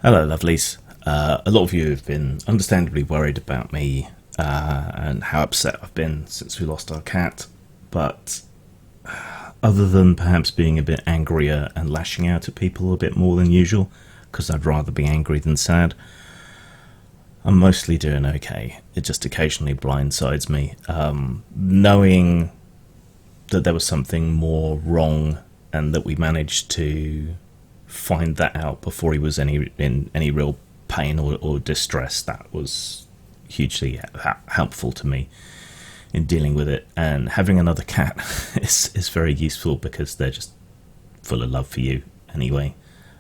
Hello, lovelies. A lot of you have been understandably worried about me and how upset I've been since we lost our cat, but other than perhaps being a bit angrier and lashing out at people a bit more than usual, because I'd rather be angry than sad, I'm mostly doing okay. It just occasionally blindsides me. Knowing that there was something more wrong and that we managed to find that out before he was in any real pain or distress, that was hugely helpful to me in dealing with it. And having another cat is very useful because they're just full of love for you anyway,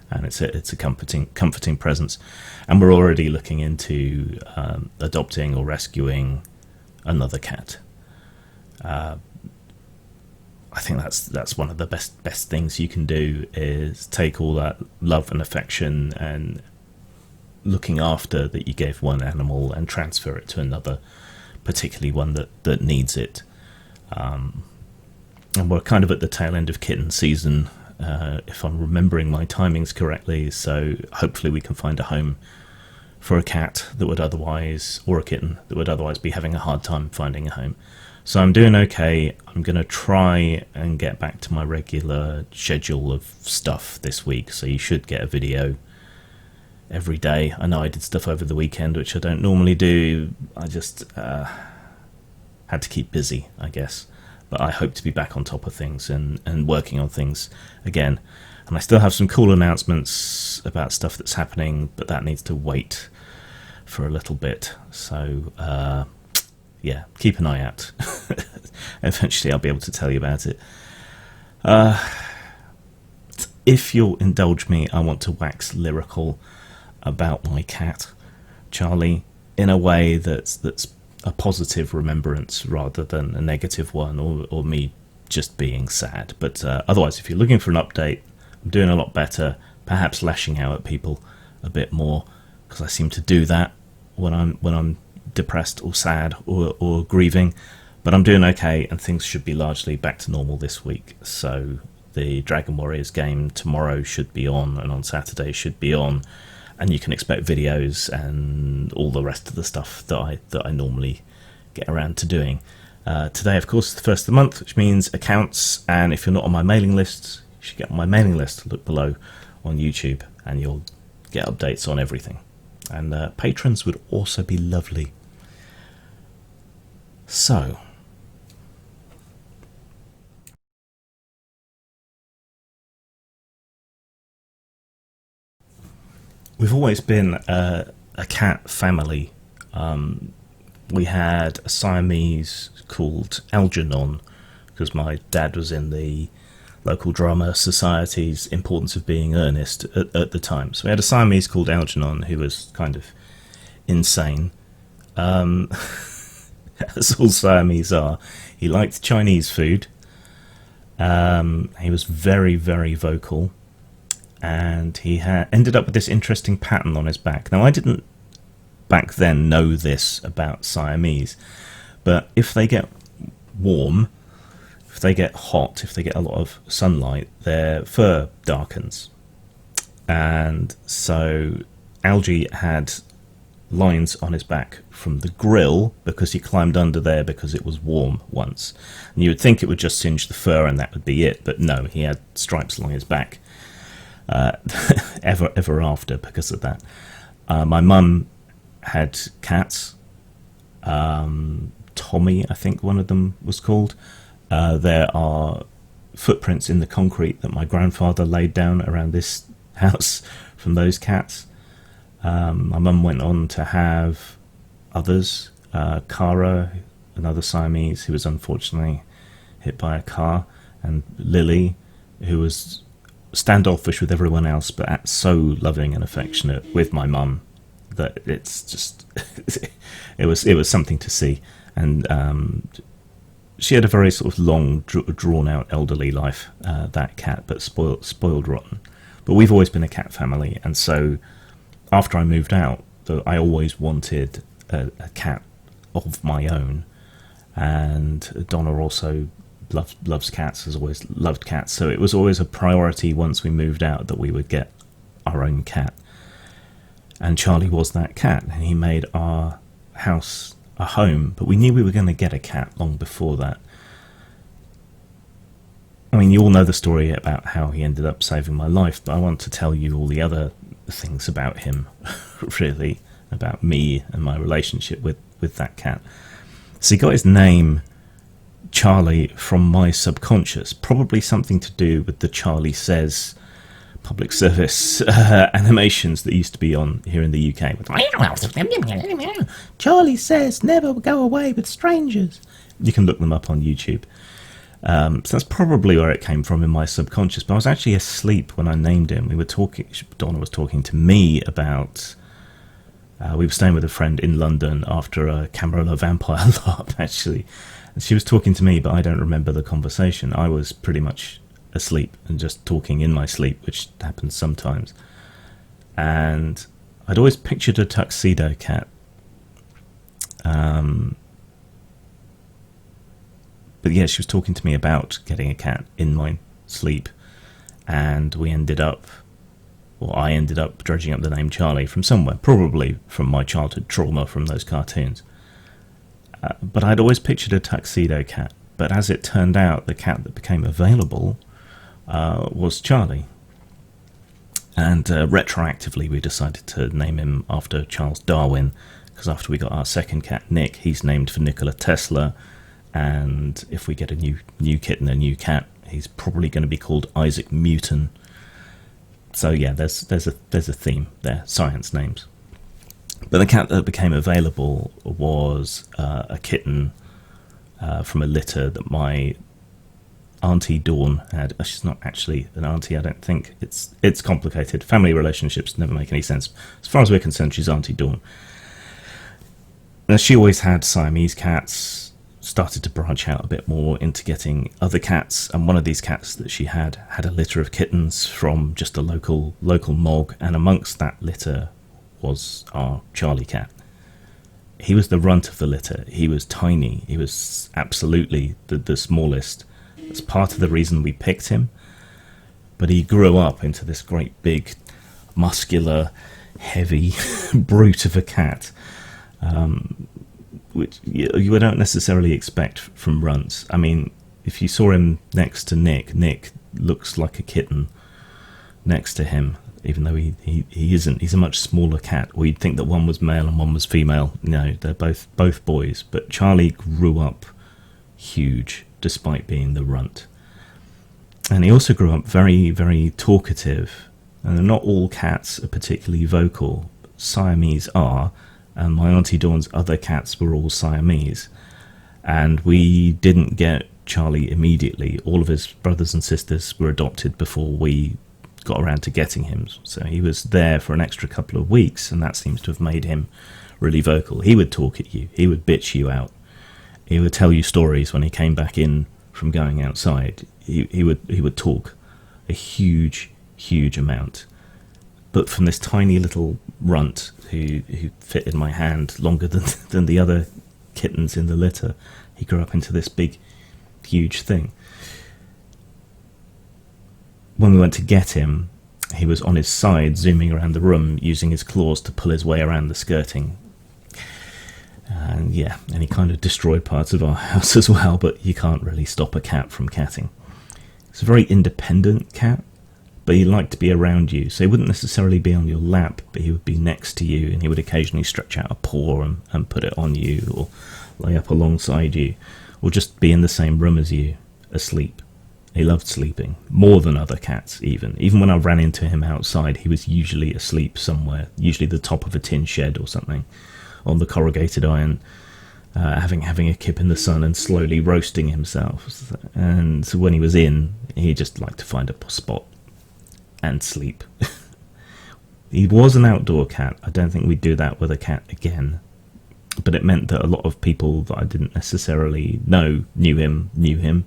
and it's a comforting presence. And we're already looking into adopting or rescuing another cat. I think that's one of the best things you can do, is take all that love and affection and looking after that you gave one animal and transfer it to another, particularly one that needs it. And we're kind of at the tail end of kitten season, if I'm remembering my timings correctly, so hopefully we can find a home for a cat that would otherwise, or a kitten that would otherwise be having a hard time finding a home. So I'm doing okay. I'm going to try and get back to my regular schedule of stuff this week, so you should get a video every day. I know I did stuff over the weekend, which I don't normally do. I just had to keep busy, I guess. But I hope to be back on top of things and working on things again. And I still have some cool announcements about stuff that's happening, but that needs to wait for a little bit. So yeah, keep an eye out. Eventually I'll be able to tell you about it. If you'll indulge me, I want to wax lyrical about my cat, Charlie, in a way that's a positive remembrance rather than a negative one, or me just being sad. But otherwise, if you're looking for an update, I'm doing a lot better, perhaps lashing out at people a bit more, because I seem to do that when I'm depressed or sad or grieving. But I'm doing okay, and things should be largely back to normal this week. So the Dragon Warriors game tomorrow should be on, and on Saturday should be on, and you can expect videos and all the rest of the stuff that I normally get around to doing. Today, of course, is the first of the month, which means accounts, and if you're not on my mailing list, you should get on my mailing list. Look below on YouTube, and you'll get updates on everything. And patrons would also be lovely. So, we've always been a cat family. We had a Siamese called Algernon, because my dad was in the local drama society's importance of being earnest at the time. So we had a Siamese called Algernon who was kind of insane. As all Siamese are. He liked Chinese food. He was very, very vocal. And he ended up with this interesting pattern on his back. Now, I didn't back then know this about Siamese, but if they get warm, if they get hot, if they get a lot of sunlight, their fur darkens. And so Algie had lines on his back from the grill because he climbed under there because it was warm once. And you would think it would just singe the fur and that would be it, but no, he had stripes along his back ever after because of that. My mum had cats. Tommy, I think one of them was called. There are footprints in the concrete that my grandfather laid down around this house from those cats. My mum went on to have others. Cara, another Siamese who was unfortunately hit by a car, and Lily, who was standoffish with everyone else but so loving and affectionate with my mum that it's just it was something to see. And she had a very sort of long, drawn out elderly life, that cat, but spoiled rotten. But we've always been a cat family, and so after I moved out, I always wanted a cat of my own. And Donna also loves cats, has always loved cats, so it was always a priority once we moved out that we would get our own cat. And Charlie was that cat, and he made our house a home. But we knew we were going to get a cat long before that. I mean, you all know the story about how he ended up saving my life, but I want to tell you all the other things about him, really, about me and my relationship with that cat. So he got his name, Charlie, from my subconscious, probably something to do with the Charlie Says public service animations that used to be on here in the UK. Charlie says never go away with strangers. You can look them up on YouTube. So that's probably where it came from in my subconscious. But I was actually asleep when I named him. We were talking. Donna was talking to me about. We were staying with a friend in London after a Camarilla Vampire LARP, actually. And she was talking to me, but I don't remember the conversation. I was pretty much asleep and just talking in my sleep, which happens sometimes. And I'd always pictured a tuxedo cat. But yeah, she was talking to me about getting a cat in my sleep, and I ended up dredging up the name Charlie from somewhere, probably from my childhood trauma from those cartoons. But I'd always pictured a tuxedo cat, but as it turned out, the cat that became available was Charlie. And retroactively, we decided to name him after Charles Darwin, because after we got our second cat, Nick, he's named for Nikola Tesla. And if we get a new kitten, a new cat, he's probably going to be called Isaac Newton. So yeah, there's a theme there, science names. But the cat that became available was a kitten from a litter that my Auntie Dawn had. She's not actually an auntie, I don't think. It's complicated. Family relationships never make any sense. As far as we're concerned, she's Auntie Dawn. Now, she always had Siamese cats. Started to branch out a bit more into getting other cats, and one of these cats that she had a litter of kittens from just a local mog, and amongst that litter was our Charlie cat. He was the runt of the litter. He was tiny. He was absolutely the smallest. That's part of the reason we picked him. But he grew up into this great big, muscular, heavy brute of a cat. Which you don't necessarily expect from runts. I mean, if you saw him next to Nick looks like a kitten next to him, even though he isn't. He's a much smaller cat. Or you'd think that one was male and one was female. No, they're both boys. But Charlie grew up huge, despite being the runt. And he also grew up very, very talkative. And not all cats are particularly vocal. Siamese are. And my Auntie Dawn's other cats were all Siamese. And we didn't get Charlie immediately. All of his brothers and sisters were adopted before we got around to getting him. So he was there for an extra couple of weeks, and that seems to have made him really vocal. He would talk at you. He would bitch you out. He would tell you stories when he came back in from going outside. He would talk a huge, huge amount. But from this tiny little runt who fit in my hand longer than the other kittens in the litter, he grew up into this big, huge thing. When we went to get him, he was on his side, zooming around the room, using his claws to pull his way around the skirting. And yeah, and he kind of destroyed parts of our house as well, but you can't really stop a cat from catting. It's a very independent cat, but he liked to be around you, so he wouldn't necessarily be on your lap, but he would be next to you, and he would occasionally stretch out a paw and put it on you, or lay up alongside you, or just be in the same room as you, asleep. He loved sleeping, more than other cats even. Even when I ran into him outside, he was usually asleep somewhere, usually the top of a tin shed or something, on the corrugated iron, having a kip in the sun and slowly roasting himself. And when he was in, he just liked to find a spot and sleep. He was an outdoor cat. I don't think we'd do that with a cat again. But it meant that a lot of people that I didn't necessarily know knew him.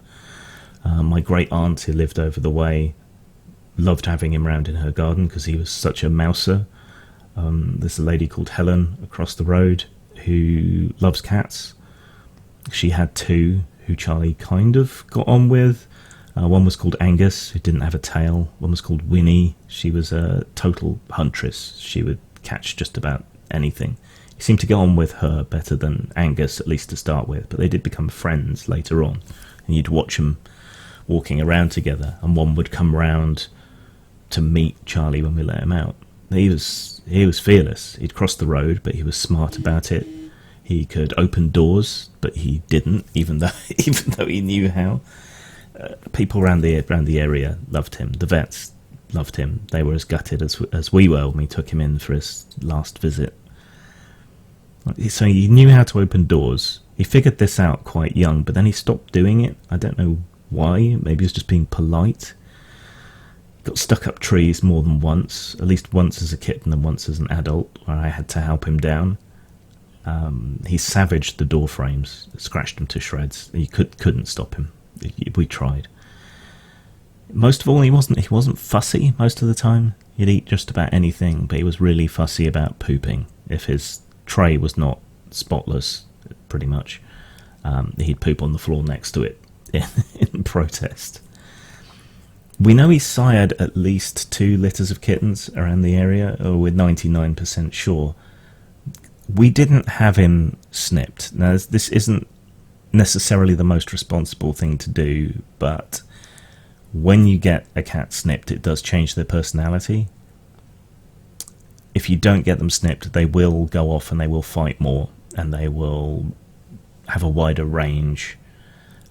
My great aunt who lived over the way loved having him round in her garden because he was such a mouser. There's a lady called Helen across the road who loves cats. She had two who Charlie kind of got on with. One was called Angus, who didn't have a tail. One was called Winnie. She was a total huntress. She would catch just about anything. He seemed to get on with her better than Angus, at least to start with, but they did become friends later on. And you'd watch them walking around together, and one would come round to meet Charlie when we let him out. He was fearless. He'd cross the road, but he was smart about it. He could open doors, but he didn't, even though he knew how. People around the area loved him. The vets loved him. They were as gutted as we were when we took him in for his last visit. So he knew how to open doors. He figured this out quite young, but then he stopped doing it. I don't know why. Maybe he was just being polite. Got stuck up trees more than once, at least once as a kitten and once as an adult, where I had to help him down. He savaged the door frames, scratched them to shreds. You couldn't stop him. We tried. Most of all, he wasn't fussy most of the time. He'd eat just about anything, but he was really fussy about pooping. If his tray was not spotless, pretty much, he'd poop on the floor next to it in protest. We know he sired at least 2 litters of kittens around the area, or we're 99% sure. We didn't have him snipped. Now, this isn't necessarily the most responsible thing to do, but when you get a cat snipped, it does change their personality. If you don't get them snipped, they will go off and they will fight more, and they will have a wider range,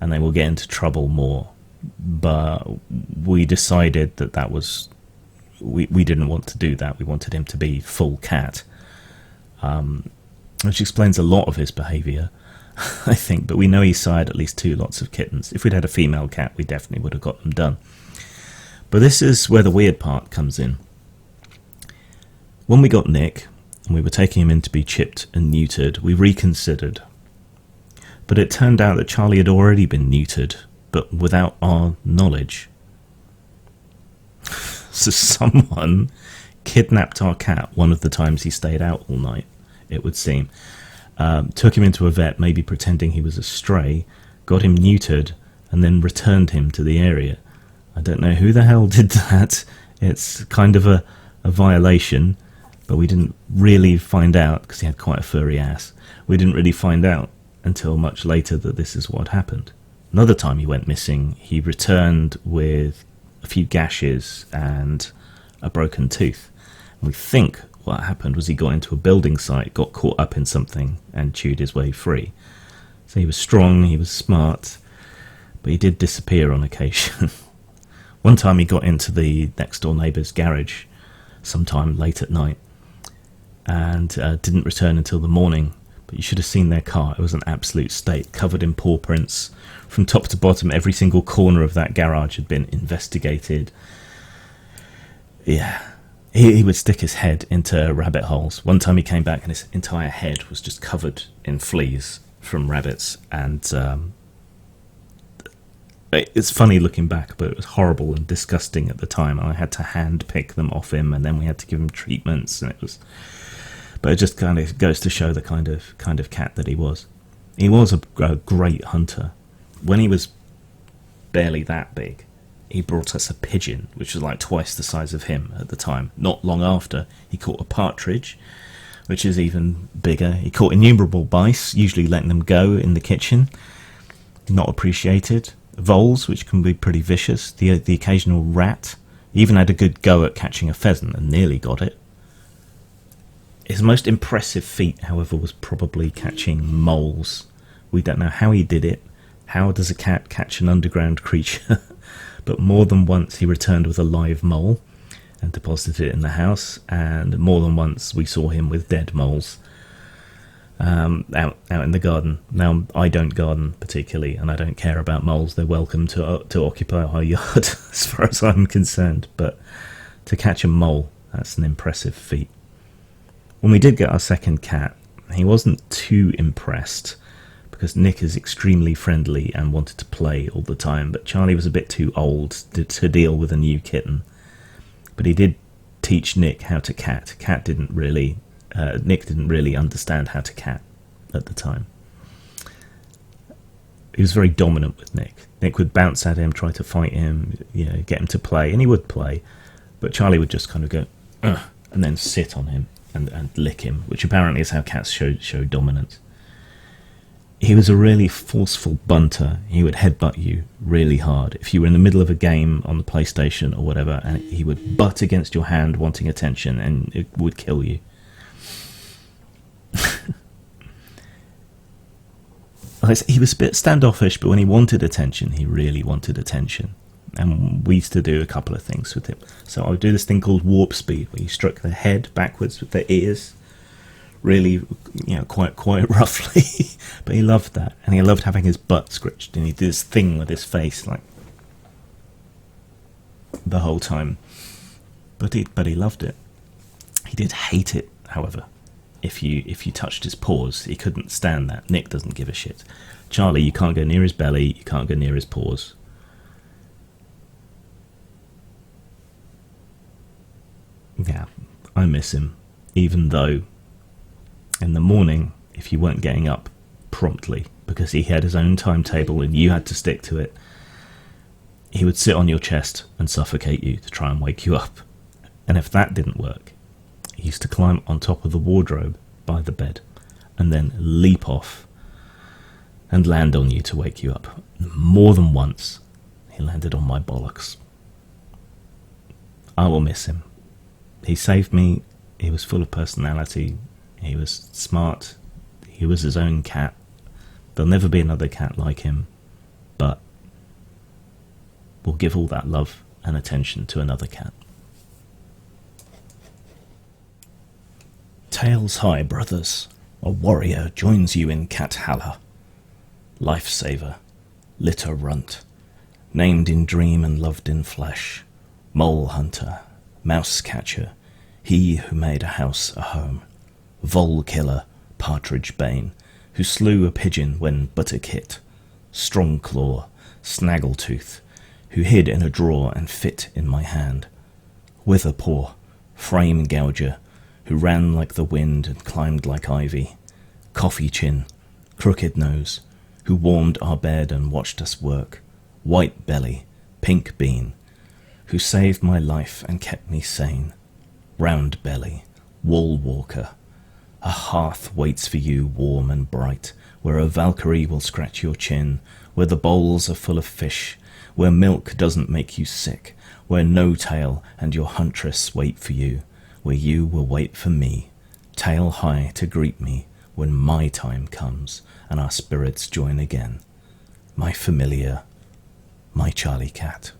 and they will get into trouble more. But we decided that was... We didn't want to do that. We wanted him to be full cat. Which explains a lot of his behaviour, I think. But we know he sired at least 2 lots of kittens. If we'd had a female cat, we definitely would have got them done. But this is where the weird part comes in. When we got Nick, and we were taking him in to be chipped and neutered, we reconsidered. But it turned out that Charlie had already been neutered, but without our knowledge. So someone kidnapped our cat one of the times he stayed out all night, it would seem. Took him into a vet, maybe pretending he was a stray, got him neutered, and then returned him to the area. I don't know who the hell did that. It's kind of a violation, but we didn't really find out, because he had quite a furry ass. We didn't really find out until much later that this is what happened. Another time he went missing, he returned with a few gashes and a broken tooth. And we think what happened was he got into a building site, got caught up in something, and chewed his way free. So he was strong, he was smart, but he did disappear on occasion. One time he got into the next door neighbour's garage sometime late at night, and didn't return until the morning. But you should have seen their car. It was an absolute state, covered in paw prints from top to bottom. Every single corner of that garage had been investigated. Yeah, he would stick his head into rabbit holes. One time he came back and his entire head was just covered in fleas from rabbits. And it's funny looking back, but it was horrible and disgusting at the time. I had to hand pick them off him, and then we had to give him treatments, and it was... But it just kind of goes to show the kind of cat that he was. He was a great hunter. When he was barely that big, he brought us a pigeon, which was like twice the size of him at the time. Not long after, he caught a partridge, which is even bigger. He caught innumerable mice, usually letting them go in the kitchen. Not appreciated. Voles, which can be pretty vicious. The occasional rat. He even had a good go at catching a pheasant and nearly got it. His most impressive feat, however, was probably catching moles. We don't know how he did it. How does a cat catch an underground creature? But more than once he returned with a live mole and deposited it in the house, and more than once we saw him with dead moles out in the garden. Now, I don't garden particularly, and I don't care about moles. They're welcome to occupy our yard as far as I'm concerned, but to catch a mole, that's an impressive feat. When we did get our second cat, he wasn't too impressed, because Nick is extremely friendly and wanted to play all the time, but Charlie was a bit too old to deal with a new kitten. But he did teach Nick how to cat. Nick didn't really understand how to cat at the time. He was very dominant with Nick. Nick would bounce at him, try to fight him, get him to play, and he would play, but Charlie would just kind of go, ugh, and then sit on him and lick him, which apparently is how cats show dominance. He was a really forceful bunter. He would headbutt you really hard. If you were in the middle of a game on the PlayStation or whatever, and he would butt against your hand wanting attention, and it would kill you. He was a bit standoffish, but when he wanted attention, he really wanted attention. And we used to do a couple of things with him. So I would do this thing called warp speed, where you struck the head backwards with the ears, really, quite roughly. But he loved that, and he loved having his butt scratched, and he did this thing with his face, like, the whole time. But he loved it. He did hate it, however. If you touched his paws, he couldn't stand that. Nick doesn't give a shit. Charlie, you can't go near his belly, you can't go near his paws. Yeah, I miss him. Even though, in the morning, if you weren't getting up promptly, because he had his own timetable and you had to stick to it, he would sit on your chest and suffocate you to try and wake you up. And if that didn't work, he used to climb on top of the wardrobe by the bed and then leap off and land on you to wake you up. More than once, he landed on my bollocks. I will miss him. He saved me. He was full of personality. He was smart. He was his own cat. There'll never be another cat like him, but we'll give all that love and attention to another cat. Tails high, brothers. A warrior joins you in Cathala. Lifesaver, litter runt, named in dream and loved in flesh. Mole hunter, mouse catcher, he who made a house a home. Vole killer, partridge bane, who slew a pigeon when but a kit. Strong claw, snaggletooth, who hid in a drawer and fit in my hand. Witherpaw, frame gouger, who ran like the wind and climbed like ivy. Coffee chin, crooked nose, who warmed our bed and watched us work. White belly, pink bean, who saved my life and kept me sane. Round belly, wall walker, a hearth waits for you warm and bright, where a Valkyrie will scratch your chin, where the bowls are full of fish, where milk doesn't make you sick, where no tail and your huntress wait for you, where you will wait for me, tail high to greet me when my time comes and our spirits join again. My familiar, my Charlie cat.